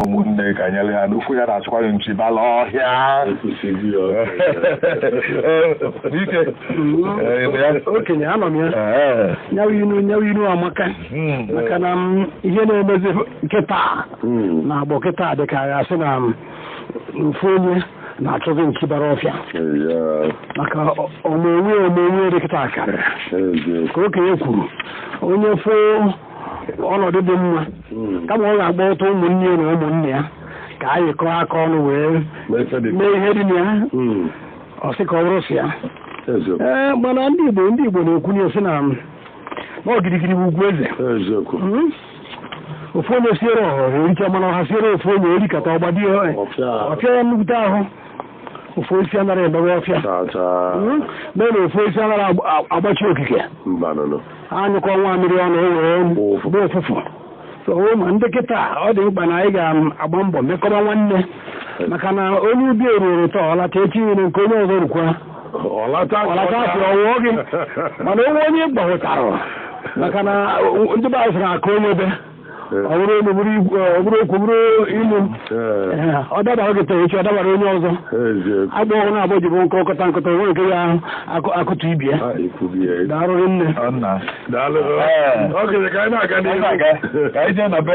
ụmụnne ka nyere ha n'okwu ya na-achụkwa nchi bala ọhịa okenye anọ m ya nyawa inu amaka maka na ihe na-emezi nkịta na agbọ kịta dị ka a ga-asị na mfe onye na-achọzi nchi bara ọfịa maka omenwe dị kịta karịrị ka okenye kwuru onye foo ọnọdụ dị mma kama ọ ga-agba ụtọ ụmụnne na ụmụnne ya ka anyị kọọ aka ọnụ wee mee ihe dị na ya ọ sị ka ọ bụrụ si ya mana ndị Igbo na-ekwu sị na ọgirigiri bụ ugwu eze ofu onye siere ọhụrụ ericha mana ọha siere ofu onye erikata ọgbadi ọfịa ya nnukwute ahụ ofu osisi anara emewe ọfịa mee na ofu osisi anara agbachi okike anyụkọ nwa mmiri ọnụ ewere ụgbọ ụfụfụ ma ndị kịta ọ dị mkpa na anyị ga-agba mbọ mekọba nwanne maka na onye ubi eruru taa ọlata echi nyere nke onye ọzọ rukwa ọlata afọ ọwụọ gị mana onye gbahụtara maka na ndị be anyị sịrị aka onye ebe ọ bụrụ okwu bụrụ ilu ọ dabara gị taa echi ọ dabara onye ọzọ agba ọhụrụ abụọ ji bụ nkọkọta nkọta onwe nke ya akụtụ ibi ya daalụ nne ka anyị jee na be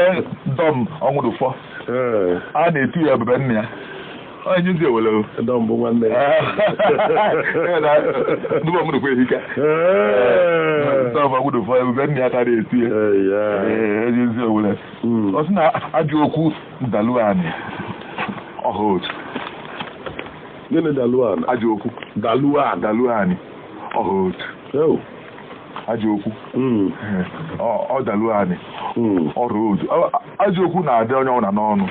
dọm ọnwụrụfọ a na-etu ya ebube nne ya onye ndị ewele dọmbụ nwanne ndị ọmụrụkwa ehika dọm ọnwụrụfọ ebube nne ya ka na-etu ya onye ndị ewele ọ sị na ajọ okwu dalu anyị ọha otu gịnị dalu anyị ajọ okwu dalu anyị ọha otu ajọ okwu ọ dalu anyị ọrụ otu ajọ okwu na-adị onye ọbụla n'ọnụ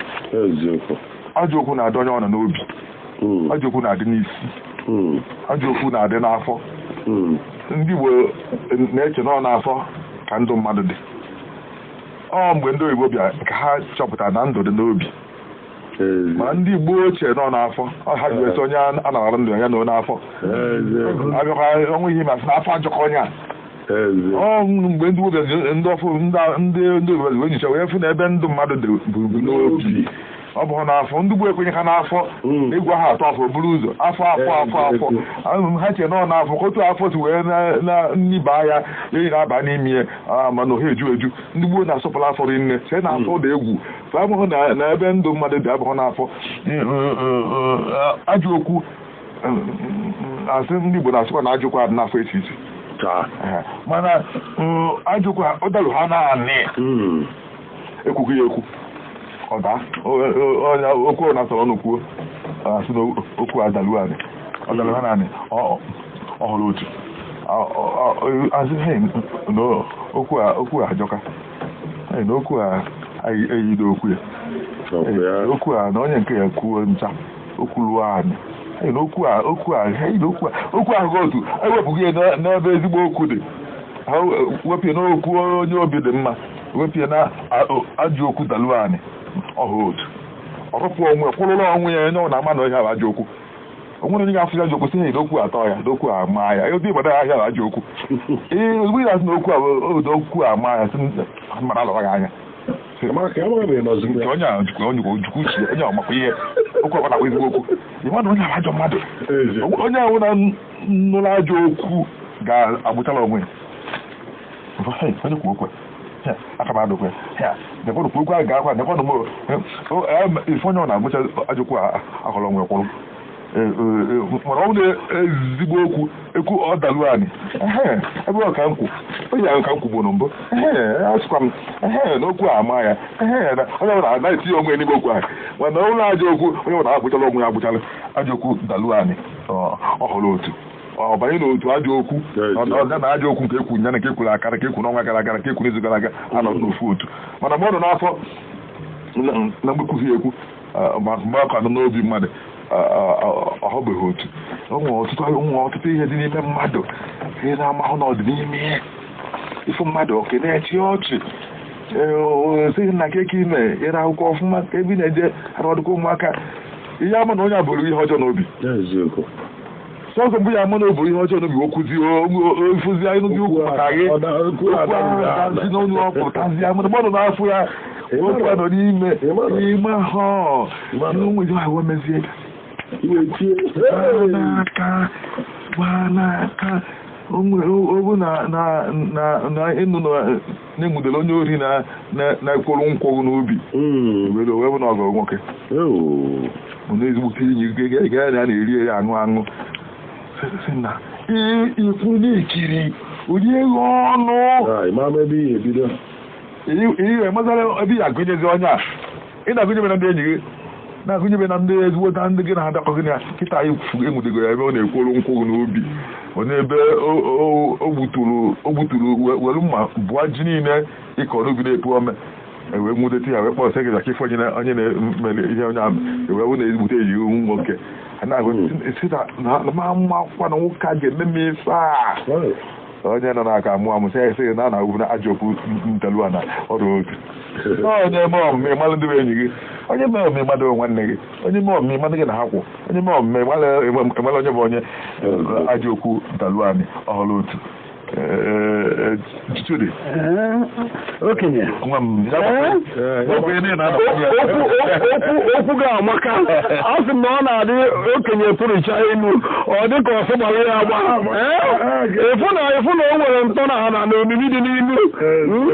ajọ okwu na-adị onye ọbụla n'obi ajọ okwu na-adị n'isi ajọ okwu na-adị n'afọ ndị Igbo na-eche nọ n'afọ ka ndụ mmadụ dị ọ mgbe ndị oyibo bịa ka ha chọpụtara na ndụ dị n'obi ma ndị Igbo ochie nọ n'afọ ha ji wesi onye a na-arụ ndụ ya nọ n'afọ abịakwa ọnwụ ihe masị n'afọ ajọkọ onye a mgbe ndị Igbo ndị ọfụ ndị obodo wee nyocha wee fụ na ebe ndụ mmadụ dị bụ n'obi ọ bụrụ n'afọ ndị Igbo ekwenye ha n'afọ ịgwa ha atọ afọ buru ụzọ afọ ha che nọ n'afọ ka otu afọ si wee na nniba ya eyi na-aba n'ime ya mana ohe eju eju ndị Igbo na-asọpụrụ afọ rinne see na afọ dị egwu fa abụghị na ebe ndụ mmadụ dị abụghị n'afọ ajọ okwu asị ndị Igbo na-asịkwa na ajọ okwu adị n'afọ echi iche mana ajọ okwu ọ dalụ ha naanị ekwughị ya ekwu ọda onye okwu na-asọrọ ọnụ kwuo asị na okwu adalu anyị ọdalụ ha naanị ọhụrụ otu azị okwu a ajọka na okwu a eyido okwu ya okwu a na onye nke ya kwuo ncha okwu lụọ anyị na okwu ahụ otu ewepụghị ya n'ebe ezigbo okwu dị wepụ n'okwu onye obi dị mma wepụ na ajọ okwu dalu anyị ọha otu ọrụpụ onwe kwụrụla onwe ya onye ọ na-ama na ọhịa bụ ajọ okwu onwere onye ga-afụ ya ajọ okwu sị na okwu atọ ya n'okwu a maa ya ebe ịgbada ahịa bụ ajọ okwu ozugbo ị na-asị na okwu a odo okwu a maa ya sị mara alọra gị anya onye a jikwa ojukwu uche onye ọmakwa ihe okwu ọkpata ezigbo okwu ịmadụ onye ajọ mmadụ onye ahụ na nụrụ ajọ okwu ga-agbụchala onwe ya onye kwu okwe akamadokwe nekwanụ okwu a ga-akwa nekwanụ ife onye ọ na-agbụcha ajọ okwu ahụrụ onwe kwụrụ mana ọ bụrụ ezigbo ekwu ọ dalu anyị ebe ọ ka nkwụ onye ahụ ka nkwụ bụ na mbụ asịkwa m n'okwu a ama ya onye ọbụla anaghị etinye onwe n'ime okwu ahụ mana ụlọ ajọ okwu onye ọbụla agbụchala onwe ya agbụchala ajọ okwu dalu anyị ọhụrụ otu ọ banye n'otu ajọ okwu na ajọ okwu nke ekwu nya na nke ekwuru akara nke ekwu n'ọnwa gara aga nke ekwu n'izu gara aga anọghị n'ofu otu mana mgbe ọ nọ n'afọ na mgbekwughị ekwu mgbe akọ anọ n'obi mmadụ ọhụbeghị otu onwe ọtụtụ ihe dị n'ime mmadụ ihe na-amahụ n'ọdịnihu ihe ifu mmadụ oke na-echi ọchị sighi na nke ka ime ịra akwụkwọ ọfụma ka ebe na-eje arụọdụkwa ụmụaka ihe ama na onye abụrụ ihe ọjọọ n'obi sọsọ mbụ ya ama na o bụrụ ihe ọjọọ n'obi okwuzi ofuzi anyị n'obi ukwu maka gị okwu ahụ tazi n'onye ọkụ tazi ya mmadụ n'afọ ya okwu a nọ n'ime ahụ nwezi ahụ mezie n'aka obu na ịnụ na-enwudere onye ori na-ekworo nkwụ n'obi were owe bụ na ọgọ nwoke na ezigbote enyi ga ya na-eri ya aṅụ na ikwu n'ikiri ụdị ego ọnụ ihe mazara ebe ya agụnyezi onye a ị na-agụnyebe na ndị enyi gị na-agụnyebe na ndị ezigbo ndị gị na-adakọ gị na kịta enwudego ya ebe ọ na-ekworo nkwụ n'obi n'ebe o gbuturu were mma bụọ ji niile ịkọ n'obi na-epu ome wee nwudete ya wee kpọọ sị gị ka ife onye na-emere ihe onye ahụ wee wụ na-ezigbute eji nwoke na mmakwa na nwoke a ga-eme m ife a onye nọ n'aka amụ amụ sị sị na na-agwụ na ajọ okwu ntelu a na ọrụ otu onye mee ọmụme ịmalụ ndị enyi gị onye mee ọmụme ịmadụ nwanne gị onye mee ọmụme ịmadụ gị na ha kwụ onye mee ọmụme ịmalụ onye bụ onye ajọ okwu ntelu anyị ọhụrụ otu Chudi okenye okwu ga-amaka a sị na ọ na-adị okenye pụrụcha elu ọ dị ka ọsọ gbara ya agba ịfụ na o nwere ntọ na ha na omimi dị n'ilu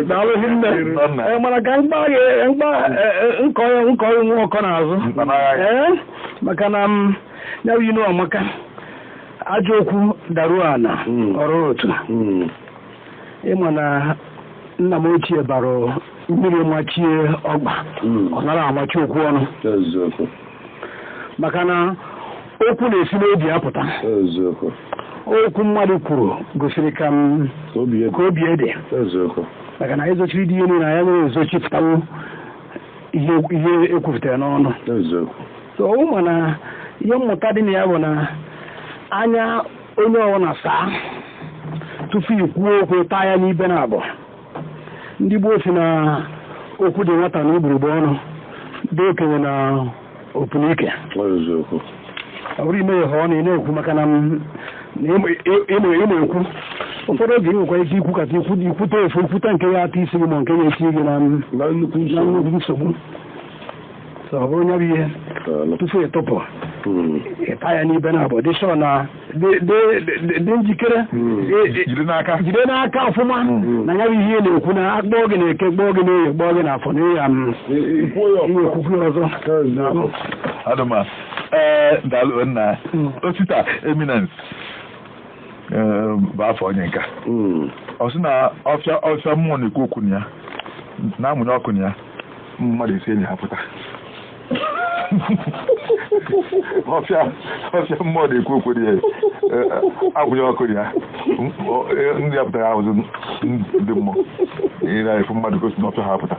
na-alụghị nne mana ka nkọghị nwa ọkọ n'azụ maka na ya yi n'ọmaka ajọ okwu daruo ana ọrụ otu ịma na nna m ochie bara mmiri machie ọgba ọ nara amachi okwu ọnụ maka na okwu na-esi n'obi apụta okwu mmadụ kwuru gosiri ka obi ede maka na ezochiri dị ihe niile na ya nwere ezochipụtawo ihe ekwupụtara n'ọnụ so ụmụ na ihe mmụta dị na ya bụ na anya onye ọwụna saa tupu ikwuo okwu taa ya n'ibe na abụọ ndị gboo si na okwu dị nwata na igburugbo ọnụ dị okenye na opunike ọ bụrụ ime ya ha ọ na-ekwu maka na ịmụ ekwu ụfọdụ oge nwekwa ike ikwu kata ikwute ofu ikwute nke ya ata isi gị ma nke ya esi gị na nnukwu nsogbu ọ bụrụ onye bụ ihe tupu ịtụpụ ịta ya n'ibe na abụọ dị shọ na dị njikere jide n'aka ọfụma na ya bụ ihe na-ekwu na akpọọ gị na-eke gbọọ gị n'oye gbọọ gị n'afọ na ya ihe okwukwe ọzọ adụma daalụ nna osita eminence bụ afọ onye nka ọ sị na ọfịa mmụọ na-ekwu okwu na ya na-amụnye ọkụ na ya mmadụ isi enyi ha pụta ọfịa mmụọ na-ekwu okwu dị ya agwụnye ọkụ ya ndị ya pụtara ahụzụ ndị mmụọ ihe na-efu mmadụ gosi na ọfịa ha pụta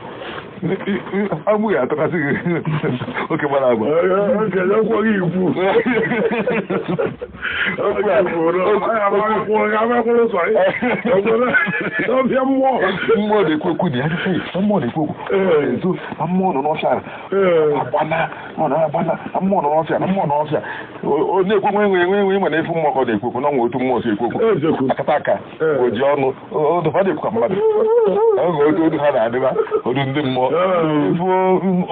agbụghị atọkasị gị oke gbara agba mmụọ na-ekwu okwu dị ya mmụọ na-ekwu okwu ezo na mmụọ nọ n'ọfịa mmụọ nọ n'ọfịa na mmụọ n'ọfịa na-ekwu nwe mana efu mmụọ ka ọ na-ekwu okwu na nwe otu mmụọ si ekwu okwu akata aka o ji ọnụ ha na-ekwu ka mmadụ oge odu ha na-adịba odu ndị mmụọ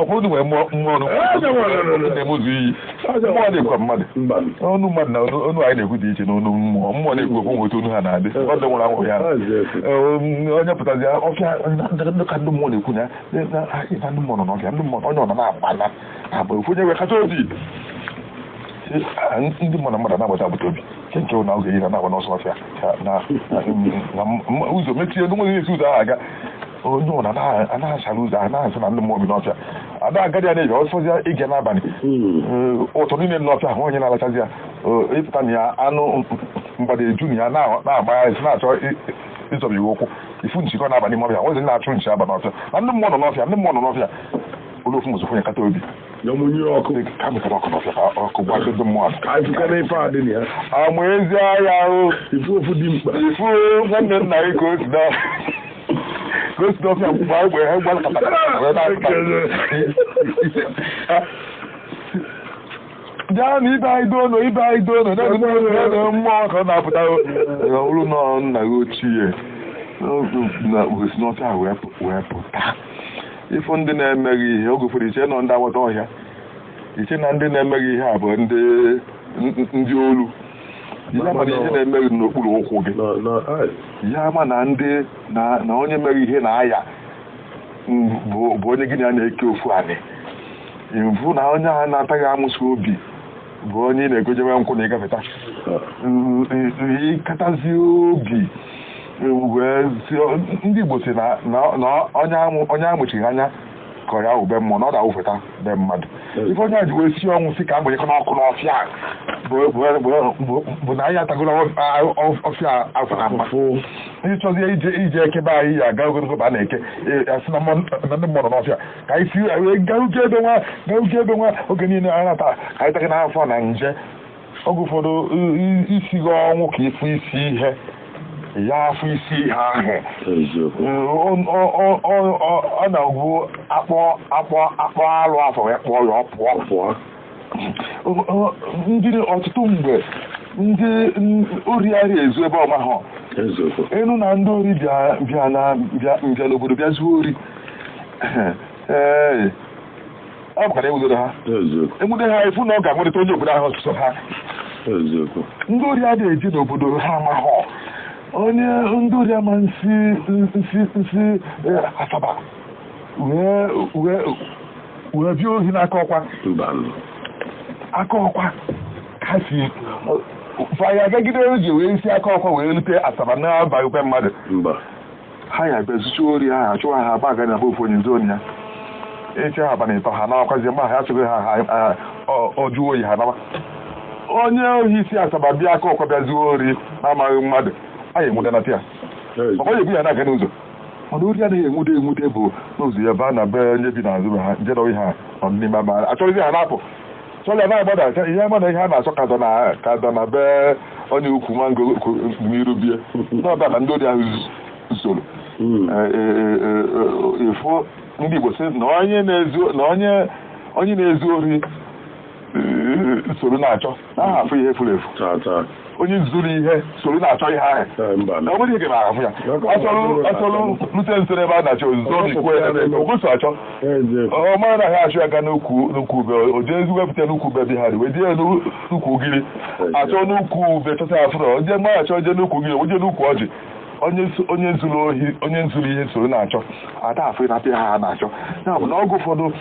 ọkpụrụ nwere mmụọ na-emezu iyi mmụọ na-ekwu ka mmadụ ọnụ mmadụ na ọnụ anyị na-ekwu dị iche na ọnụ mmụọ mmụọ na-ekwu okwu nwe otu onu ha na-adị ọ dị nwere anwụ ya onye pụtazi ọfịa ka ndị mmụọ na-ekwu ya na ndị mmụọ nọ n'ọfịa ndị mmụọ onye ọ nọ na-akpana abụ ofu onye wee kacha obi ndị mmụọ na mmadụ na-agbata agbata obi nke na oge ihe na-agba n'ọsọ ọfịa na ụzọ mechie ndị nwere esi ụzọ ahụ aga onye ụna anaghachara ụzọ a na-asị na ndị mmụọ bi n'ọfịa ada agadi ya na-eji ọsọzịa ịga n'abalị ụtọ niile n'ọfịa ahụ onye na-alachazi ya ịpụta na ya anụ mgbada eju na ya na-agba ya esi na-achọ ịzọba iwe ụkwụ ifu nchikọ n'abalị n'ọfịa nwezi na-achụ nchi aba n'ọfịa na ndị mmụọ nọ n'ọfịa ụlọ ofu mụzụ onye kata obi ka mekara ọkụ n'ọfịa ka ọkụ gwa ndị mmụọ amụ ezi agha ahụ ifu nwanne nna gị ka o si gosi n'ọfịa mgbe egbe ha jaa na ibe anyị dono na mmụọ ka ọ na-apụta ụlọ nọ nna gị ochie na ogosi n'ọfịa wee pụta ịfụ ndị na-emeghị ihe oge ụfọdụ iche nọ ndị agbata ọhịa iche na ndị na-emeghị ihe a bụ ndị olu ihe ama na ihe na-emeghị n'okpuru ụkwụ gị ihe ama na ndị na onye mere ihe na-aya bụ onye gị na ya na-eke ofu anị mvụ na onye a na-ataghị amụsị obi bụ onye ị na-egojewe nkwụ na ịgafeta ịkatazi obi ndị Igbo si na onye amụchighị anya ka ya ahụ be mmụọ na ọ da-awụfeta be mmadụ ife onye a ji wee si ọnwụ si ka agbanyekọ n'ọkụ n'ọfịa bụ na anyị atagoro ọfịa afọ na mma ndị chọzie ije ekebe anyị ya aga ogologo ba na-eke asị na ndị mmụọ nọ n'ọfịa ka anyị si garuke ebe nwa oge niile anyị nata ka anyị taghị n'afọ na nje oge ụfọdụ isi gị ọnwụ ka ịfụ isi ihe ya afọ isi ihe ahụ ọ na-agwụ akpọ alụ afọ wee kpọọ ya ọpụọ ndị ọtụtụ mgbe ndị ori arịa ezu ebe ọma ha enu na ndị ori bịa n'obodo bịa zuo ori ọ bụkara enwudoro ha enwude ha efu na ọ ga-anwụrịta onye obodo ahụ ọsụsọ ha ndị ori adịghị eji n'obodo ha amahọ onye ndị ori ama nsi Asaba wee bịa ohi n'aka ọkwa ka si faya agagide oji wee isi aka ọkwa wee rute Asaba n'abalị ukwe mmadụ ha ya bịa zucha ori ha achụwa ha ba gari na ofu onye nzoni ya eche ha abalị ịtọ ha nawakwazi mgbe ha achọghị ha ọjụọ oyi ha nawa onye ohi isi Asaba bịa aka ọkwa bịa zuo ori na-amaghị mmadụ anyị enwudenata ya ọ gaghị ebu ya na-aga n'ụzọ mana ori anaghị enwude bụ n'ụzọ ya baa na be onye bi n'azụ be ha nje na oyi ha nọ n'ime ama achọrọzi ha na-apụ chọrọ na-agbada ihe ama na ihe a na-achọ ka dọ na be onye ukwu mango n'iru bie n'ọba na ndị ori ahụ usoro efu ndị Igbo sị na onye na-ezu ori soro na-achọ aha afụ ihe furu efu onye zuru ihe soro na-achọ ihe ahụ ọ bụrụ ike na-ahụ ya ọ chọrọ rute nso ebe a na-achọ ozuzo okweso achọ ọ mara na ha achụ ya ga n'ukwu ube o jee ezi wepụta n'ukwu ube bi ha wee jee n'ukwu ugiri achọ n'ukwu ube chọta ya fụrụ oje mma achọ je n'ukwu ugiri oje n'ukwu ọjị onye zuru ihe soro na-achọ ada afọ ịnapịa ha na-achọ ya bụ na ọgụ ụfọdụ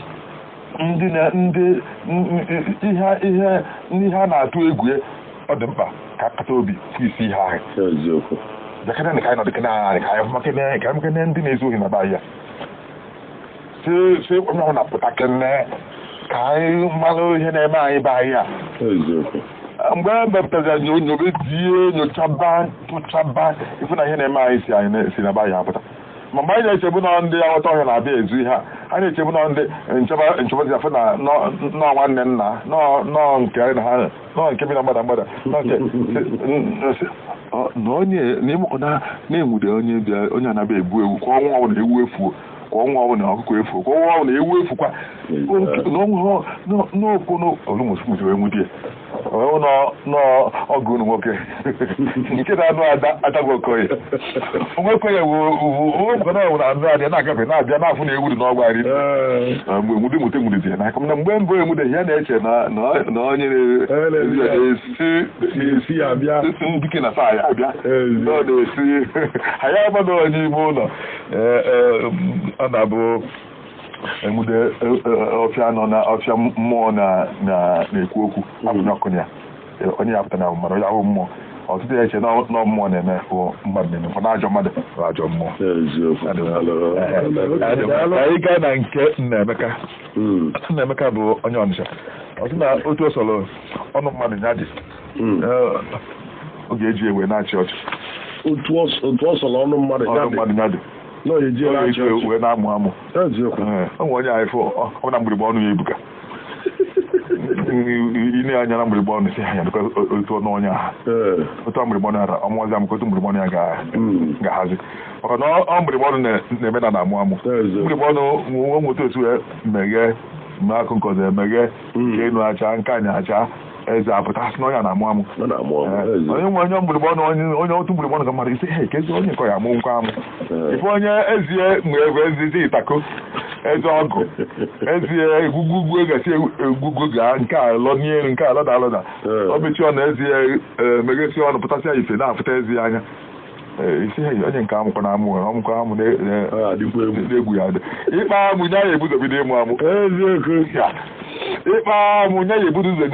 ihe a na-atụ egwu ọ dị mkpa ka akata obi fụ isi ihe ahụ bekene ka anyị nọ dịkene anyị ka anyị mekene ndị na-ezu ohi na be ahịa si onye ọhụrụ na-apụta kene ka anyị malụ ihe na-eme anyị be ahịa mgbe e mepụtara nyobe die nyochaba tụchaba ifu na ihe na-eme anyị si na be ahịa apụta ma mgbe anyị na-echebu na ndị aghọta ọhịa na-abịa ezu ihe a na-echebu na ndị nchọbazi afọ na nọọ nwanne nna nọọ nke bi na mgbada na onye na-enwude onye anaba egbu ewu ka ọnwa ọbụla ewu efuo ka ọnwa ọbụla ọkụkọ efuo ka ọnwa ọbụla ewu efukwa n'okwu olumusumusi wee nwudie n'ọgụ unu nwoke nke na-anụ adagwokoye nwoke ya wụrụ anụ adịa na-agafe na-abịa n'afọ na ewu dị n'ọgba ri mgbe enwude mute nwudezie n'aka mana mgbe mbụ enwude ya na-eche na onye na-esi dike na saa ya abịa ọ na-esi ha ya gbado onye ime ụlọ ọ na-abụ enwude ọfịa nọ na ọfịa mmụọ na-ekwu okwu ọkụ ya onye ya pụta na mmadụ onye ahụ mmụọ ọtụtụ ya eche nọ mmụọ na-eme mmadụ na-eme kwa na ajọ mmadụ bụ ajọ mmụọ anyị gaa na nke Nnaemeka bụ onye Ọnịsha ọtụ na otu osoro ọnụ mmadụ ya dị oge eji ewe na-achị ọchị otu ọ sọrọ ọnụ mmadụ ya dị wee na-amụ amụ o nwe onye anyị fụ ọ na mgbịrịgba ọnụ ya ebuka ine anya na mgbịrịgba ọnụ si anya otu ọnụ onye ahụ otu mgbịrịgba ọnụ ara ọmụọzi amụ ka otu mgbịrịgba ọnụ ya ga-ahazi maka na ọ mgbịrịgba ọnụ na-eme na-amụ amụ mgbịrịgba ọnụ nweta otu meghee mgbe akụ nke ọzọ emeghee nke enu acha nke anya acha eze apụta sị na onye na-amụ amụ onye nwe onye mgbịrịgba ọnụ onye otu mgbịrịgba ọnụ ka mmadụ isi he kezi onye nkọ ya amụ nkwa amụ ife onye ezie mgbe ebe ezizi ịtako eze ọgụ ezie egwugwu egasị egwugwu ga nke a lọ n'elu nke a lọda alọda o mechie ọnụ ezie meghesi ọnụ pụtasịa ife na-afụta ezi anya isi onye nke amụkọ na amụ ọmụkọ amụ na-egwu ya dị ịkpa amụ nya ya ebuzobido ịmụ amụ ịkpa amụ nya ya ebudo ụzọ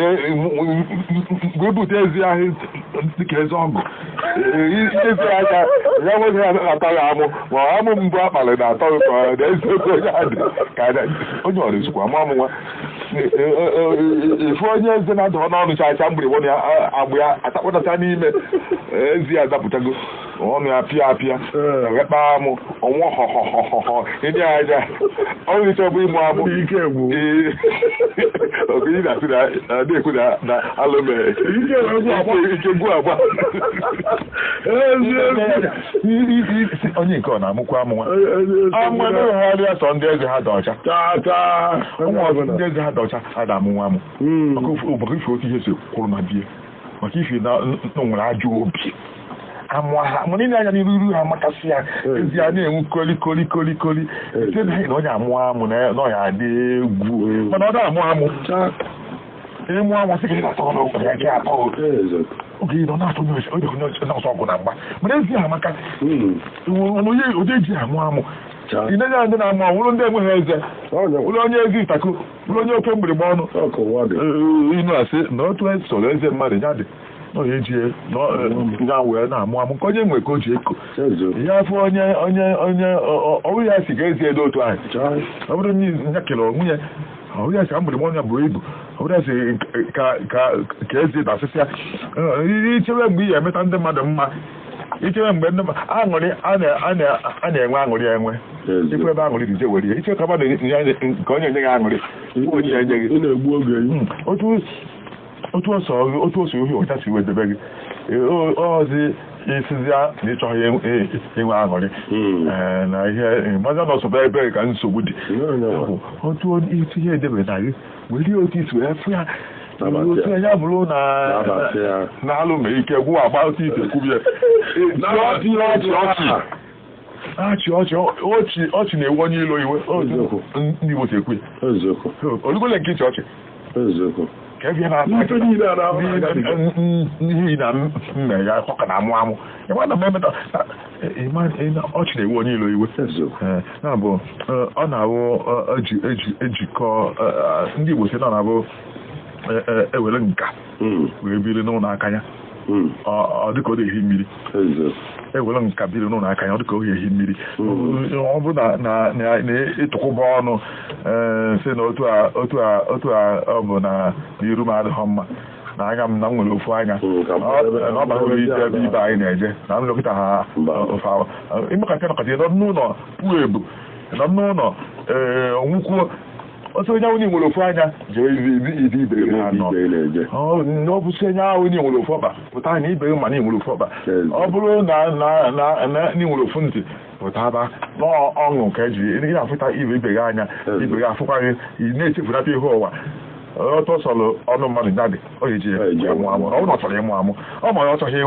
mgbe ebute ezi ahụ dịka eze ọgụ ezi aka ya nweghị atọ ya amụ ma amụ mbụ akpalị na-atọ ụtọ na eziokwu onye adị ka onye ọrụ esokwa amụ amụ nwa ife onye eze na-adọ n'ọnụ chacha mgbere wọ ya agbụ ya atakpọtacha n'ime ezi ya zapụtago ọnụ ya pịa apịa ekpa amụ ọnwụ họhọhọhọ ndị aja ọnụ ịchọbụ ịmụ amụ ike egbu okenye na-asị na-ekwu na alụme ike gwu agba onye nke ọ na-amụkwa amụ nwa amụ na-enwegharị ya sọ ndị eze ha dị ọcha ndị eze ha dị ọcha ha da-amụnwa amụ maka ife otu ihe si kwụrụ na bie maka ife na nwere ajọ obi amụ niile anya n'iru ha makasị ya ezi a na-enwu kolikoli site na na onye amụ amụ na ọya adị egwu mana ọ da-amụ amụ ịmụ amụ sị gị na-atọ n'okwu ya gị atọ oge nọ na-atụ onye ọsọ ọgụ na mgba mana ezi amaka onye eji amụ amụ ị na-enye ndị na-amụ amụ ụlọ ndị enweghị eze ụlọ onye ezi ịtakụ ụlọ onye oke mgbịrịgba ọnụ inu asị na otu soro eze mmadụ ya dị onye eji ya wee na-amụ amụ nke onye nwe ka o ji eko ya afọ onye ọrụ ya si ga-ezi edo otu ahụ ọ bụrụ ya kele nwunye ọrụ ya si ka mgbịrịgba ọnụ buru ibu ọ bụrụ ya si ka ezi dasịsịa ichewe mgbe ị ga-emeta ndị mmadụ mma ichewe mgbe ndị aṅụrị a na-enwe aṅụrị enwe ife ebe aṅụrị dije were iche ka mmadụ nke onye enye gị aṅụrị onye enye gị na-egbu oge otu oso ohi ọcha si wedebe gị ozi isizi na ịchọghị inwe aṅụrị na ihe maza na ọsọba ebe ka nsogbu dị otu ihe edebe na gị were otu isi wee fụ ya otu ya bụrụ na alụ ma ike gwụ agba otu ite kwubie ọchị na-ewu onye ilo iwe ndị Igbo si ekwe olugole nke iche ọchị n'ihi na mme ya ọka na-amụ amụ na mmemeta ọchị na-ewu onye ilo iwe na-abụ ọ na-abụ ejikọ ndị Igbo si na na-abụ ewere nka wee biri n'ụlọ aka ya ọ dịka ọ na-ehi mmiri ewere nka biri n'ụlọ aka ya ọ dịka ohi ehi mmiri ọ bụ na-ịtụkwụba ọnụ si na otu a ọ bụ na iru m adịghị mma na anya m na m nwere ofu anya na ọ bagoro ite ebe ibe anyị na-eje na m lekọta ha ofe ahụ ịmekata nọkọta nọ n'ụlọ puo ebu nọ n'ụlọ nwụkwuo otu onye ahụ nwere ofu anya jee izi ibe ọ bụ si onye ahụ nwere ofu ọkpa pụta na ibe ma na nwere ofu ọkpa ọ bụrụ na nwere ofu ntị pụta ba n'ọṅụ nke eji ị na-afụta ibe gị anya ibe gị afụkwaghị na-echefunata ihe ụwa ọtọ sọrọ ọnụ mmadụ nyadị ọ ga-eji amụ amụ ọ na ọ chọrọ ịmụ amụ ọ ma ya ọ chọghị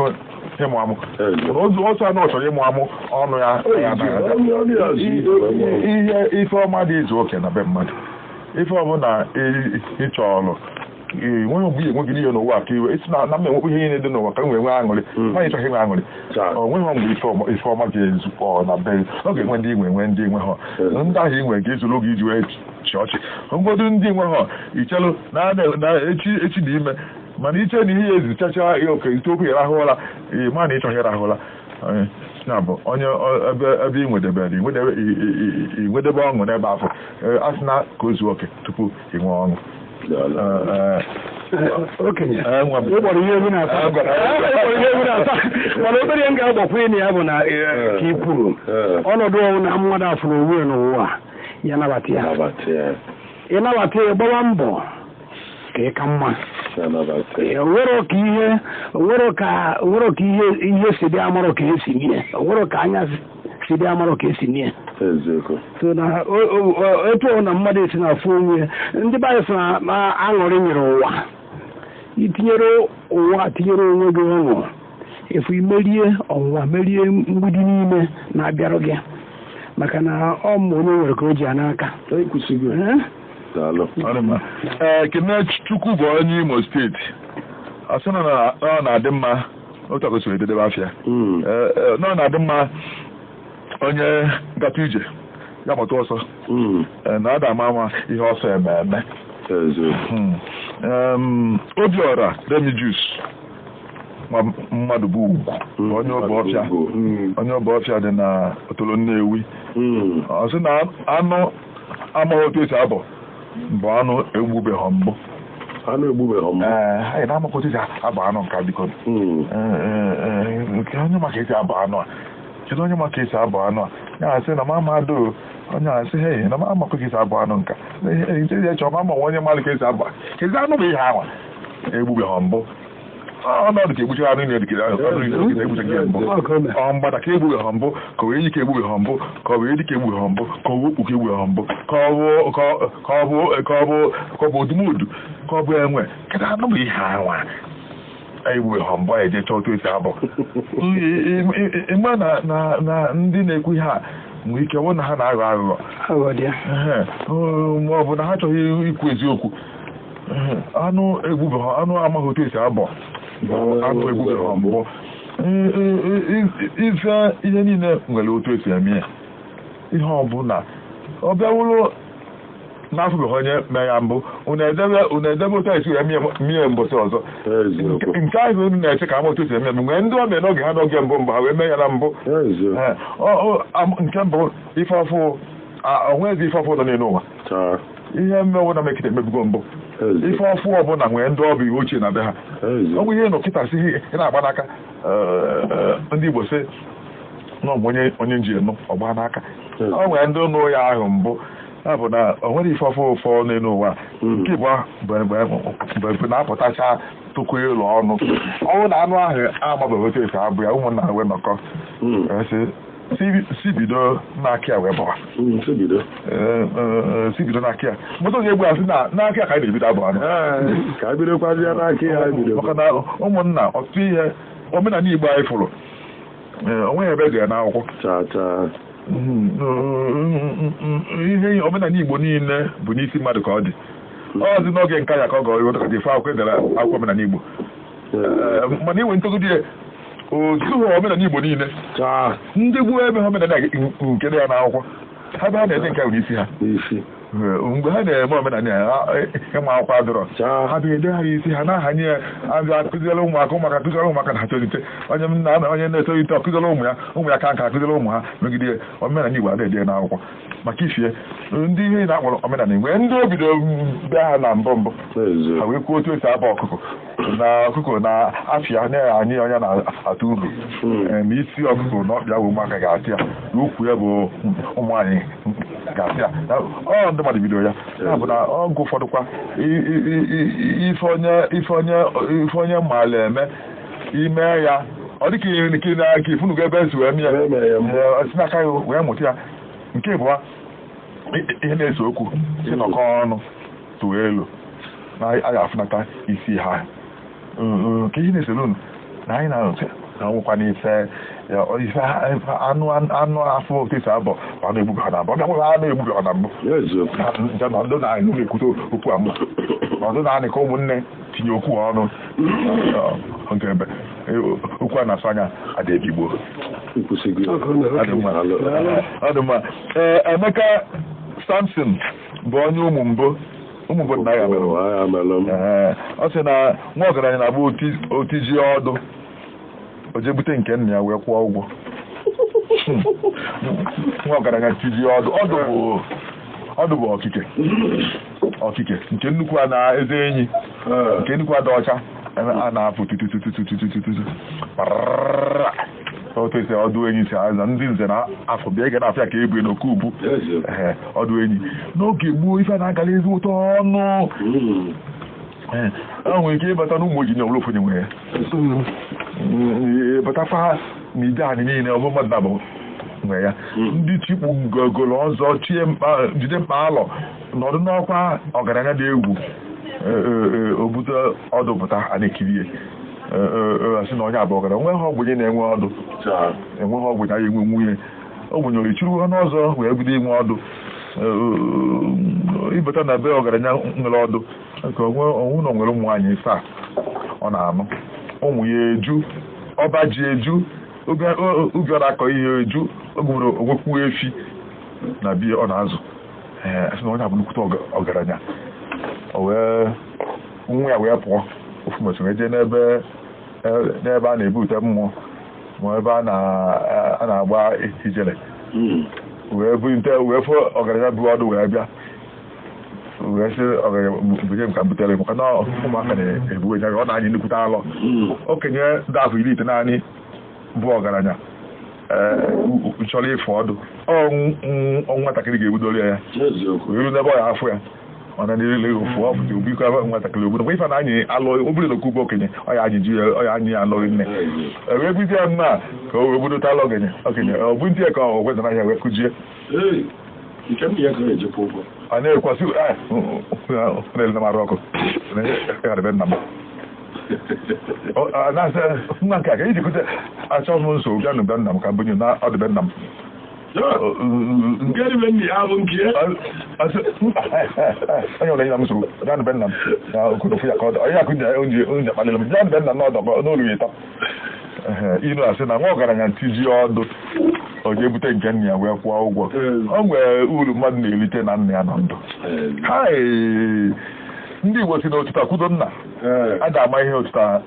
ịmụ amụ otu anụ ọ chọrọ ịmụ amụ ọnụ ya ife ọma dị izu oke na be mmadụ ife ọbụla ịchọ ọrụ nweghị mgbe ihe nweghị ihe n'ụwa ka iwe isi na m enwekwa ihe niile dị n'ụwa ka m wee nwee aṅụrị nwaanyị chọghị inwe aṅụrị o nweghị mgbe ife ọma ga-ezukọ na be ọ ga-enwe ndị inwe ndị inwe ha ndị ahụ inwe nke izuru oge iji wee chị ọchị mgbodo ndị inwe ha ichelụ na echi dị ime mana iche na ihe ya ezichacha oke itookwu ya rahụ ụra ma na ịchọghị rahụ ụra ya bụ onye ebe ị nwedebere inwedebe ọṅụ n'ebe afọ a sị na ka o zuo oke tupu ị nwee ọṅụ okenye ịgbọrọ ihe egwu na-ata mana obere m ga-agbakwa enyi ya bụ na ka ị kwuru ọnọdụ ọnwụ na mmadụ afụrụ onwe n'ụwa ya nabata ya ịnabata ya gbawa mbọ ka ị ka mma onwero ka ihe si dị amarọ ka esi nye onwero ka anya si dị amarọ ka esi nye so na etu ọ na mmadụ esi na-afụ onwe ndị be anyị sị na aṅụrị nyere ụwa itinyere ụwa tinyere onwe gị ọṅụ efu imerie ọnwụwa merie mgbidi n'ime na-abịarụ gị maka na ọ mụ onye nwere ka o ji ya n'aka Kene Chukwu bụ onye Imo steeti asị na ọ na-adị mma otu akosiri ededebe afịa na ọ na-adị mma onye gata ije ya mụta ọsọ na ọ da-ama ama ihe ọsọ eme Obiora Remigius mmadụ bụ ugwu onye ọba ọfịa dị na Otolo Nnewi ọ sị na anụ amaghị otu esi abọ bụ anụ egbubeghị mbụ anyị na-amakwa otu esi abọ anụ nka biko nke onye maka esi abọ anụ a kedu onye maka esi abọ anụ a ya asị na mamado onye asị he na amakwa ka esi abọ anụ nka chọ ma onye mmadụ ka esi abọ kezi anụ bụ ihe ahụ egbubeghị mbụ ọnọdụ ka egbucha anụ egbucha mbụ ọ mgbada ka egbubeghị mbụ ka ọ enyi ka egbubeghị mbụ ka ọ bụ edi ka egbubeghị mbụ ka ọ bụ okpu ka egbubeghị mbụ ka ọ bụ odumodu ka ọ bụ enwe kedu anụ bụ ihe anwa egbubeghị mbụ eje chọọ otu esi abụ ịma na ndị na-ekwu ihe a nwere ike ọ na ha na-aghọ aghụghọ ma ọ bụ na ha chọghị ikwu eziokwu anụ amaghị otu esi abọ anụ egbubeghị mbụ ihe niile nwere otu esi eme ya ihe ọbụla ọ bịawụrụ n'afọbeghị onye mee ya mbụ unu edebe otu esi wee mie mbọsị ọzọ nke ahụ unu na-eche ka ama otu esi eme ya nwee ndị o mee n'oge ha n'oge mbụ ha wee mee ya na mbụ nke mbụ ife ọfụ onwezi ife ọfụ nọ n'elu ụwa ihe mmewo na mekịta emebugo mbụ ife ọfụ ọbụla nwee ndị ọbụ ihe ochie na be ha ọ bụ ihe nọkịtasị ị na-agba n'aka ndị Igbo sị n'ọbụ onye nji enu ọgba n'aka ọ nwere ndị ụnụ ya ahụ mbụ ya bụ na o nwere ife ọfụ ụfọ n'elu ụwa nke bụ na-apụtacha tụkwu ịlụ ọnụ ọnwụ na anụ ahụ amabeghị otu esi abụ ya ụmụnna wee nọkọ si bido n'aka ya wee bọwa si bido n'aka ya mụta onye egbu asị na n'aka ya ka anyị na-ebido abụ anụ maka na ụmụnna ọtụtụ ihe omenala Igbo anyị fụrụ onweghị ebe dị ya n'akwụkwọ ihe omenala Igbo niile bụ n'isi mmadụ ka ọ dị ọ dị n'oge nka ya ka ọ gọrọ iwe dị fe akwụkwọ edere akwụkwọ omenala Igbo mana inwe ntụgide otu omenala Igbo niile ndị gboo ebe ha omenala nke dị ya n'akwụkwọ ha be ha na-ede nke ahụ n'isi ha mgbe ha na-eme omenala ya ịma akwụkwọ adọrọ ha bụ ede ha isi ha na-ahanye ya abịa akụziere ụmụaka na ha tolite onye na-etolite ọkụziere ụmụ ya ka nka akụziere ụmụ ha megide ya omenala Igbo ada ede n'akwụkwọ maka ifie ndị ihe na-akpọrọ omenala Igbo ndị obido bịa ha na mbụ ha wee kwuo otu esi abụ ọkụkọ na afịa na-anyị onye na-atụ uru ma isi ọkụkọ na ọbịa bụ ụmụaka ga-atị ya na ukwu ya bụ ụmụ nwaanyị ga-atị ya ọ ndị mmadụ bido ya ya bụ na ọgụ ụfọdụkwa ife onye maala eme ime ya ọ dịka ihe na aka ifunugo ebe esi wee mie si n'aka ya wee mụta ya nke bụ ihe na-ese okwu si nọkọ ọnụ tụọ elu na anyị afụnata isi ha nke ihe na-esere unu na anyị na-anwụkwa n'ife anụ afọ otu esi abọ anụ egbube ha na abụ ọbịa anụ egbube ha na mbụ na ndụ na anyị na-ekwute okwu amụ ọdụ na anyị ka ụmụnne tinye okwu ọnụ nke ebe okwu a na-asụ anya ada ebigbo ọ dị mma Emeka Samson bụ onye ụmụ mbụ na ya ọ sị na nwa ọgaranya na-agba otiji ọdụ o jee bute nke nna ya wee kwụọ ụgwọ nwa ọgaranya tiji ọdụ bụ okike nke nnukwu a na-eze enyi nke nnukwu ada ọcha a na-apụ tutututututututu otu esi ọdụ enyi si aza ndị nze na afọ bịa ige na-afịa ka ebue n'oke ubu ọdụ enyi n'oge gboo ife na-agala ezigbo ọnụ nwere ike ịbata n'ụmụ ojii ọbụla ofonye nwere batakwa na ide anyị niile ọbụ mmadụ na-abụ nwere ya ndị chikpu ngogolo ọzọ jide mkpa alọ nọdụ n'ọkwa ọgaranya dị egwu obute ọdụ pụta a na-ekirie asị na onye abụ ọgaranya enweghị ọgwụnye na-enwe ọdụ enweghị ọgwụnye ya enwe nwunye o gbunyere ichuru ha n'ọzọ wee bido inwe ọdụ ibeta na be ọgaranya nwere ọdụ nke onwe na nwere ụmụ nwaanyị taa ọ na-anụ ụmụ ya eju ọba ji eju ubi ọ na-akọ ihe eju oge nwere onwekwu efi na biya ọ na-azụ asị na onye abụ nnukwute ọgaranya nwa ya wee pụọ ofu mesịrị eje n'ebe a na-ebute mmụọ ma ebe a na-agba ijele wee fụ ọgaranya bụ ọdụ wee bịa wee sị ọgaranya buje m ka m butere maka na ụmụaka na-ebu enye ọ na-anyị nnukwute alọ okenye dị afọ 19 naanị bụ ọgaranya chọrọ ịfụ ọdụ nwatakịrị ga-ebudoro ya wee ru n'ebe ọ ya afụ ya ọ na niile ofu ọfụta obikọ nwatakịrị obodo ife na anyị alụ obere na okwu okenye ọ ya anyị ji ọ ya anyị ya alụghị nne wee buzie ya mma ka o wee budota alụ okenye ọ bụ ndị ka ọ gwezana ahịa wee kụjie ọ na-ekwasị na-ele mara ọkụ be nna m na-asị nna nke a ka iji kụte achọ m nsogbu bịa nụ be nna m ka mbunye na ọdịbe nna m onye ọrụ enyi na m soro bịa be nna m na okotofu ya ka ọdọ onye akụ onye kpalịrị m bịa be nna m n'ọdọ n'olu ịtọ inu asị na nwa ọgaranya ntiji ọdụ ọ ga-ebute nke nna ya wee kwụọ ụgwọ o nwere uru mmadụ na-erite na nna ya nọ ndụ ndị Igbo si na otuta kwudo nna a ga-ama ihe otuta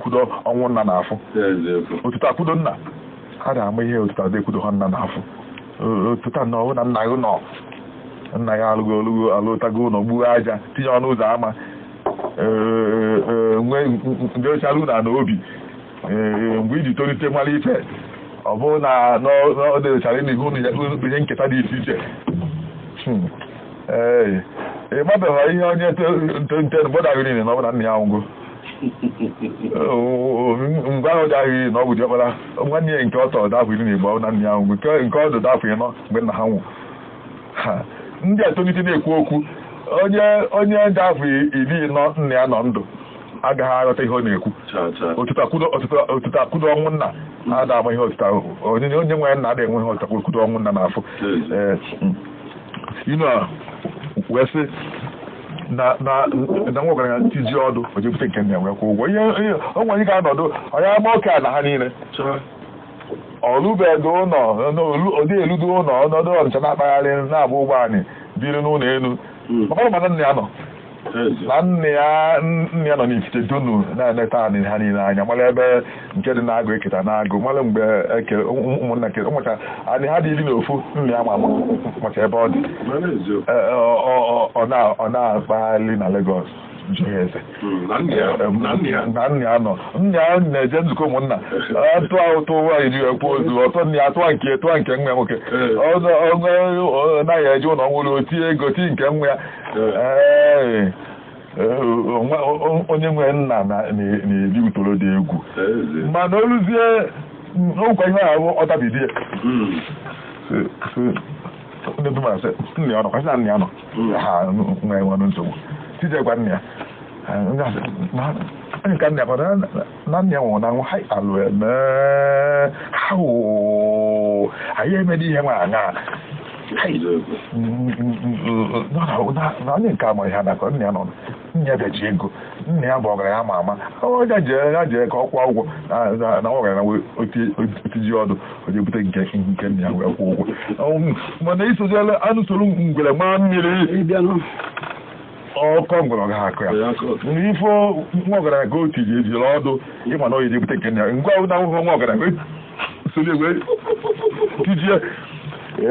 kwudo ọnwụ nna na-afụ otuta kwudo nna a ga-ama ihe otuta dekwudo ha nna na-afụ otuta na ọwụ na nna gị nọ nna ya alụgo alụtago ụlọ gbuo aja tinye ọnụ ụzọ ama nwee ochala ụna na obi mgbe iji tolite mara ife ọ bụrụ na ọ dịrịchara n'ihu ihe nketa dị iche iche ị mabeghị ihe onye nte gbọdaghịrị na ọ bụ na nna ya nwụgo mgbe ahụ daghịrị na ọ bụ diọkpara nwanne ya nke ọtọ dafọ 10 na nna ya nwụgo nke ọdụ dafọ 4 mgbe nna ha nwụ ndị atolite na-ekwu okwu onye dafọ 10 nna ya nọ ndụ agaghị aghọta ihe ọ na-ekwu otụta kwudo ọnwụ nna ha da-ama ihe otụta onye nwere nna ada enwe ihe otụta kwudo ọnwụ nna n'afọ wee sị na nwa ọgaranya ntiji ọdụ o jepụta nke nna ya wee kwụ ụgwọ ihe o nwere ike anọdụ onye ama oke ala ha niile ọlụbeghị ụlọ ụdị eludo ụlọ ọnọdụ ọnịcha na-akpagharị na-agba ụgbọ anyị biri n'ụlọ elu maka mana nna ya nọ na nne ya nọ n'ifite donu na-eneta anyị ha niile anya mara ebe nke dị na-agụ eketa na-agụ mara mgbe ekere ụmụnna kere ụmụcha anyị ha dị iri na ofu nna ya macha ebe ọ dị ọ na-akpagharị na Lagos eze na nna ya nọ nna ya na-eje nzukọ ụmụnna atụ ụtụ nwaanyị ji ekwu ozu ọtọ nna ya tụọ nke nwa ya nwoke ọ naghị eje ụlọ nwụrụ otie ego ti nke nwa ya onye nwe nna na-ebi utoro dị egwu mana oluzie nkwa ihe ahụ ọ dabidie ndị dum asị nna ya nọ kwasị na nna ya nọ ha nwee nwanụ nsogbu tijekwa nna ya onye ka nna ya kwado na nna ya nwụrụ na nwa ha alụ eme ha anyị emedi ihe nwa aṅa na onye nke ama ihe anakọ nna ya nọ nna ya bịaji ego nna ya bụ ọgaranya ama ama ya jee ka ọ kwụọ ụgwọ na ọgaranya otiji ọdụ o ji bute nke nna ya wee kwụọ ụgwọ mana isozile anụ soro ngwere maa mmiri ọkọ ngwere ọga akụ ya ifo nwa ọgaranya ka o tiji ejiri ọdụ ịma na o ji bute nke nna ya ngwa ahụ na ahụhụ nwa ọgaranya soro egwe tijie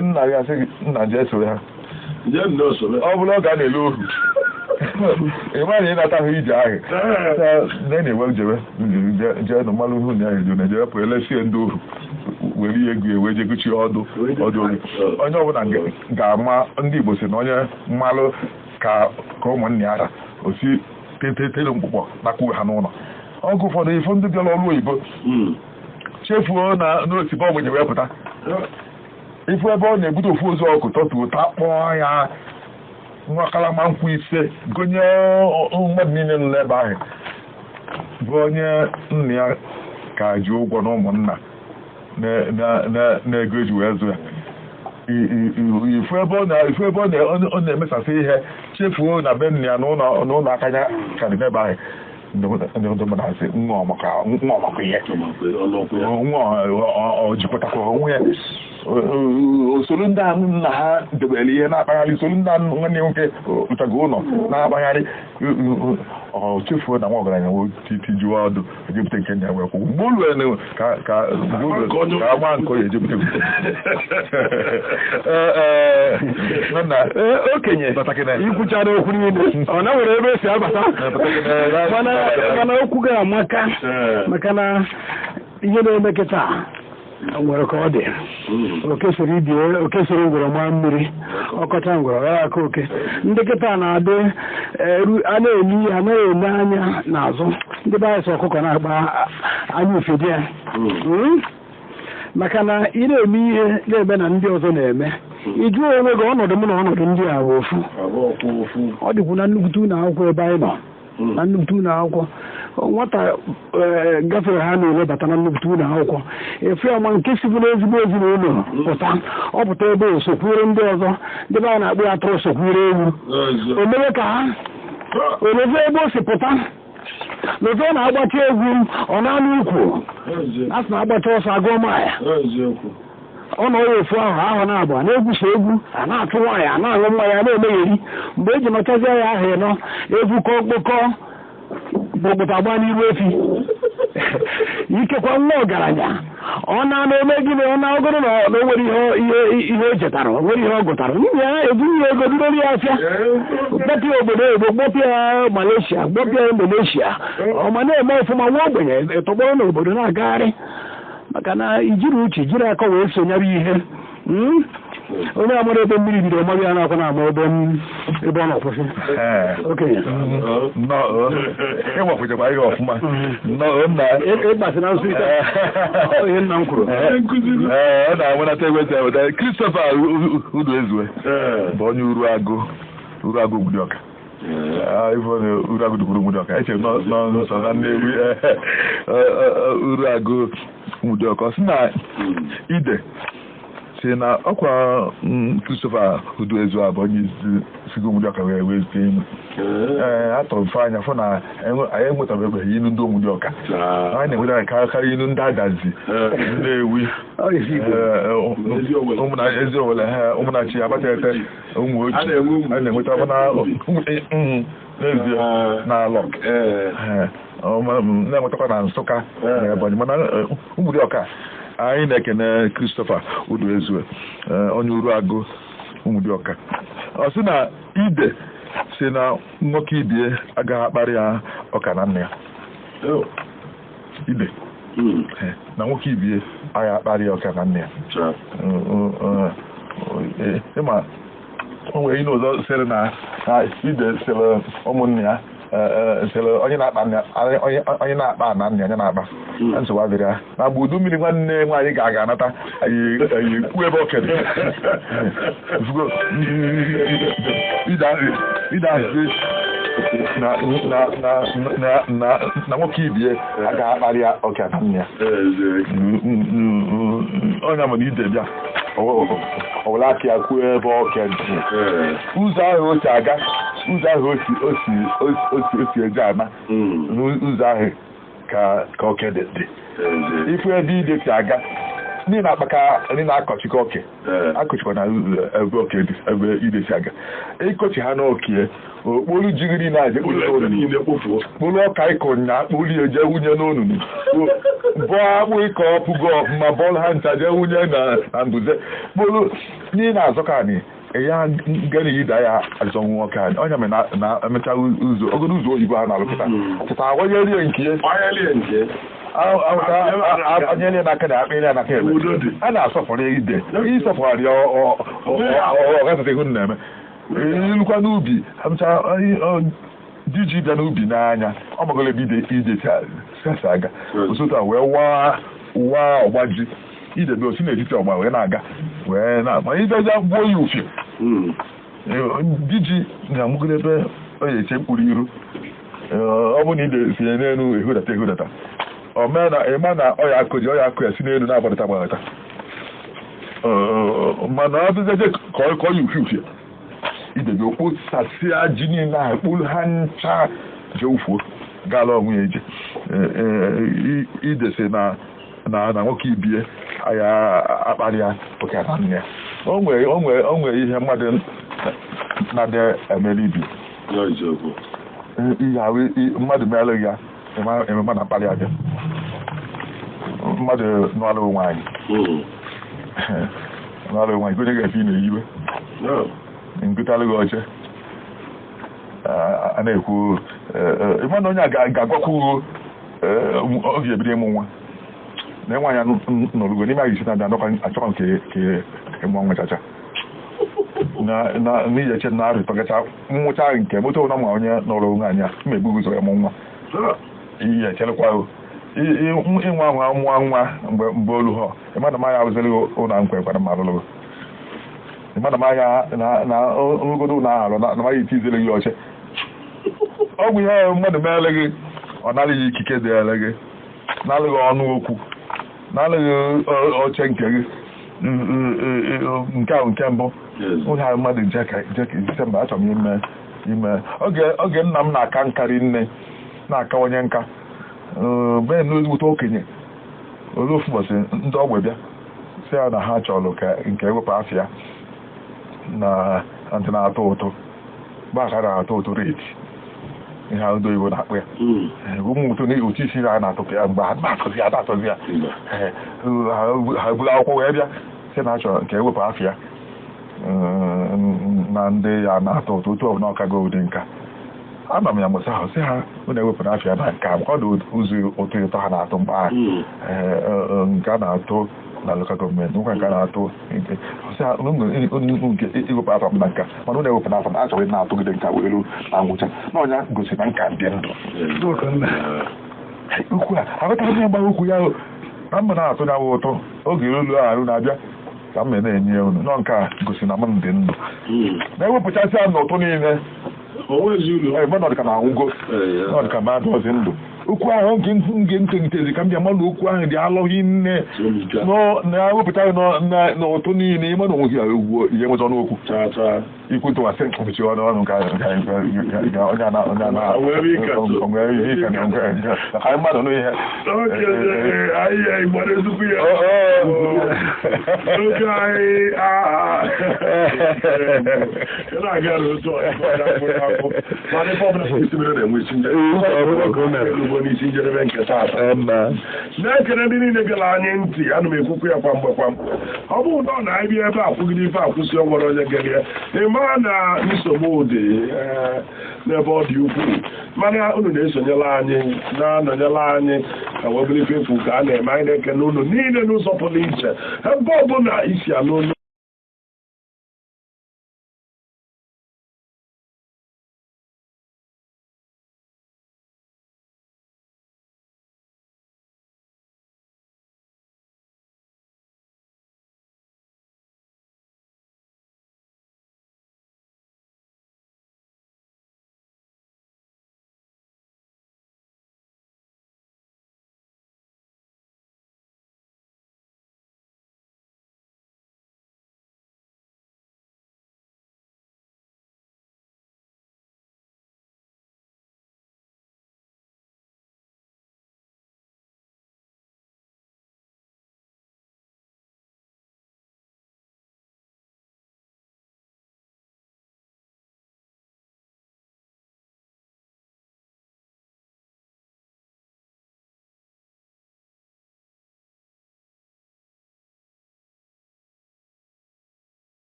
nna ya asị nna jee soro ha ọ bụla ọ ga na-ele ohu ị mara na ị nata ahụ ije ahụ na-enwe jebe jee na mmalụ ihu na ya ejo na ejebe pụ elesie ndị ohu were ihe ego ewe jegochi ọdụ onye ọbụla ga-ama ndị Igbo si na onye mmalụ ka ụmụnne ya ara osi tetere mkpụkpọ nakwa ha n'ụlọ ọgụ ụfọdụ ifo ndị bịara ọrụ oyibo chefuo na n'otibe ọgbenye wee pụta ifu ebe ọ na-ebute ofu ozu ọkụ tọtuo takpọọ ya nwa kalama nkwụ ise gonye mmadụ niile nọ n'ebe ahụ bụ onye nna ya ka ji ụgwọ na ụmụnna na-ego eji wee zụ ya ifu ebe ọ na-emesasị ihe chefuo na be nna ya n'ụlọ aka ya ka dị n'ebe ahụ ndị mmadụ asị nwa ọmaka ihe nwa o jikọtakwa onwe ya usoro ndị a nna ha debere ihe na-akpagharị usoro ndị nwanne nwoke ntago ụlọ na-akpagharị chefuo na nwa ọgaranya tijuo ọdụ ejepụta nke ndị wee kwụ mgbe ka nwa nkọ ya ejepụta okenye ikwuchara okwu niile ọ na nwere ebe esi abata mana okwu ga-amaka maka na ihe na-eme kịta nwere ka ọ dị oke soro ngwọrọ maa mmiri ọkọcha ngwọrọ ya aka oke ndị kịta na-adị a na-eme ihe anaghị eme anya n'azụ ndị be anyị sọ ọkụkọ na-agba anya ufedi ya maka na ị na-eme ihe na-eme na ndị ọzọ na-eme iju onwe gị ọnọdụ m na ọnọdụ ndị a bụ ofu ọ dịkwu na nnukwu ụlọ akwụkwọ ebe anyị nọ na nnukwu ụlọ akwụkwọ nwata gafere ha na-elebata na nnukwu ụlọ akwụkwọ efu ya ma nke sibu n'ezigbo ezinụlọ pụta ọ pụta ebe osokwure ndị ọzọ ndị be anyị na-akpụ ya atụrụ osokwure ewu o mere ka ha oleze ebe o si pụta n'otu ọ na-agbacha egwu ọ na-anụ ukwu a sị na-agbacha ọsọ agụọ maya ọ nọ ya ofu ahụ na-abụ a na-egwusa egwu a na-atụ nwaanyị a na-aṅụ mmanya na-emegheri mgbe eji nọchazie ya ahụ ịnọ egwu kọkpọkọ bụpụta gba n'iru efi ikekwa nwa ọgaranya ọ na-ana eme gịnị ọ na-agụrụ na o nwere ihe o chetara o nwere ihe ọ gụtara n'ihi ya ebunye ego bidoro ya afịa gbapịa obodo oyibo gbapịa Malaysia gbapịa Indonesia ọma na-eme ọfụma nwa ogbenye tọgbọrọ n'obodo na-agagharị maka na ijiri uche jiri aka wee sonyere ihe onye amara ebe mmiri bidoro mmadụ ya na-akwa na-ama ebe ọ na-akwụsị okenye ịgbakwụchakwa ihe ọfụma ịgbasị na nsọ ike ihe nna m kwuru ọ na-anwenata egweta eweta Christopher Uduezue bụ onye Uruagụ Ogbudioka Uruagụ dukwuru Ogbudioka eche n'nsọ na Nnewi Uruagụ Ogbudioka ọ sị na ide si na ọkwa Christopher Uduezue bụ onye sigo Ogbudioka wee zute ime atọrọ mfe anya fụ na anyị enwetabeghị inu ndị Ogbudioka anyị na-enweta karịa inu ndị Adazi Nnewi Eziowele ụmụnachi Abatete ụmụ ochi anyị na-enweta n'ezie na Alọk na-enwetakwa na Nsụka na Ebonyi mana Ogbudioka anyị na-ekene Christopher Uduezue onye Uruagụ Ogbudioka ọ sị na ide si na nwoke ibie agaghị akparị ya ọka na nna ya ide na nwoke ibie agaghị akparị ya ọka na nna ya ịma o nwere ihe ọzọ sịrị na ide sịrị ụmụnne ya onye na-akpa na nna ya na-akpa nsogbu adịrị ya na mgbe udu mmiri nwanne nwaanyị ga-aga anata anyị ekwu ebe okenye ide ahụ na nwoke ibie agaghị akparị ya ọka na nna ya onye mana ide bịa ọwụla aka ya kwuo ebe okenye ụzọ ahụ o si aga ụzọ ahụ o si eje ana ụzọ ahụ ka oke dị ifu ebe ide si aga ndị na-akọchikọ oke akọchikọ na ebe oke dị ebe ide si aga ịkọchi ha n'okie okpolu jigiri na-aje kpolu ọka ịkọ nya akpụli eje wunye n'onunu bọọ akpụ ịkọ ọpụgo ọfụma bọọlụ ha ncha jee wunye na mbuze kpolu ndị na-azọka anyị ya gana ida ya azọnwụ nwoke anyị onye mere na-emecha ụzọ ogodo ụzọ oyibo ha na-alụpụta cheta agbanyelie nke anyele n'aka na akpa ile n'aka ebe a na-asọpụrụ ide ịsọpụrụ ya ọgasịsị na-eme ilukwa n'ubi diji bịa n'ubi n'anya ọ magolo ebe ide si aga osote wee waa ọgba ji ide be osi n'etiti ọgba wee na-aga wee na-ama ibeja gbuo ya ufie diji na-amụgoro ebe ọ ya eche mkpụrụ iru ọ bụ na ide si n'elu ehudata ịma na ọya akụ ya si n'elu na-agbadata agbadata mana ọ dịzeje ka ọ yi uhie idebe okposasịa ji niile a kpụrụ ha ncha je ufuo gala onwe ya eje idese na nwoke ibie aya akparị ya oke na nne ya o nwere ihe mmadụ na-ade emere ibi mmadụ mere ya ememe na mkparị abịa mmadụ nụala onwe anyị nụala onwe anyị onye ga-efe ị na-eyiwe nkụtalụ gị oche a na-ekwu ịma na onye a ga-agwakwu oge ebido ịmụ nwa na enwe anya n'olugo n'ime agha isi na achọkwa nke ịmụ nwa chacha n'ihi eche na arịtọgacha nwụcha nke moto na nwa onye nọrọ onwe anya mmegbu ụzọ ịmụ nwa iyi echerekwa ịnwa ahụ amụọ nwa mgbe olu ha ịmana m anya abụziri ụlọ nkwe kwara ma alụlụgo ịmana m anya na ogodo ụlọ ahụ na maghị itizere gị oche ọ bụ ihe mmadụ meele gị ọ narịghị ikike dịele gị na-alụghị ọnụ okwu na-alụghị oche nke gị nke ahụ nke mbụ ụlọ ahụ mmadụ jeke mba achọrọ m ime oge nna m na-aka nkarị nne na-akawanye nka bee n'ezigbote okenye olu ofu ụbọchị ndị ọgbe bịa si ya na ha chọrọ ka nke ewepụ afịa na ntị na-atọ ụtọ gbakara atọ ụtọ reti ihe ndị oyibo na-akpụ ya ụmụ ụtọ otu isi ha na-atụpụ ya mgbe ha na-atọzi ya ha buru akwụkwọ wee bịa si na achọrọ nke ewepụ afịa na ndị ya na-atọ ụtọ otu ọbụla ọkago ụdị nka ana m ya mụsa ahụ sị ha ụ na-ewepụrụ afịa na nke ọ dị ụzọ ụtọ ụtọ ha na-atụ mkpa nke a na-atụ na lokal gọọmenti nkwa nke a na-atụ nke iwepụ afọ m na nka mana ụ na-ewepụ n'afọ na achọrọ na-atụgide nka wee ruo na ngwụcha na ọnya gosi na nka dị ndụ ukwu a agụtara ihe gbara ukwu ya na mba na-atụ ya ụtọ oge olu arụ na-abịa ka m na-enye unu nọ nke a gosi na m dị ndụ na-ewepụchasị ya n'ụtụ niile nọdịka na anwụgo nọdịka mmadụ ọzi ndụ okwu ahụ nge ntezi ka m bịa mana okwu ahụ dị alọghị nne na-ewepụta n'ụtụ niile ịma na onweghị egwu ihe nweta n'okwu ikwu ntụwasị mmechi ọnụ nke onye anyị mmadụ n'ihe na-ekele ndị niile gara anyị ntị ana m ekwukwu ya kwa mgbe ọ bụrụ na ọ na-abịa ebe akwụgide ife akwụsị ọnwere onye gere ya ịma na nsogbu dị n'ebe ọ dị ukwuu mana unu na-esonyere anyị na-anọnyere anyị ka webere ife efu ka a na-eme anyị na-ekele unu niile n'ụzọ pụrụ iche ebe ọ bụla isi anụ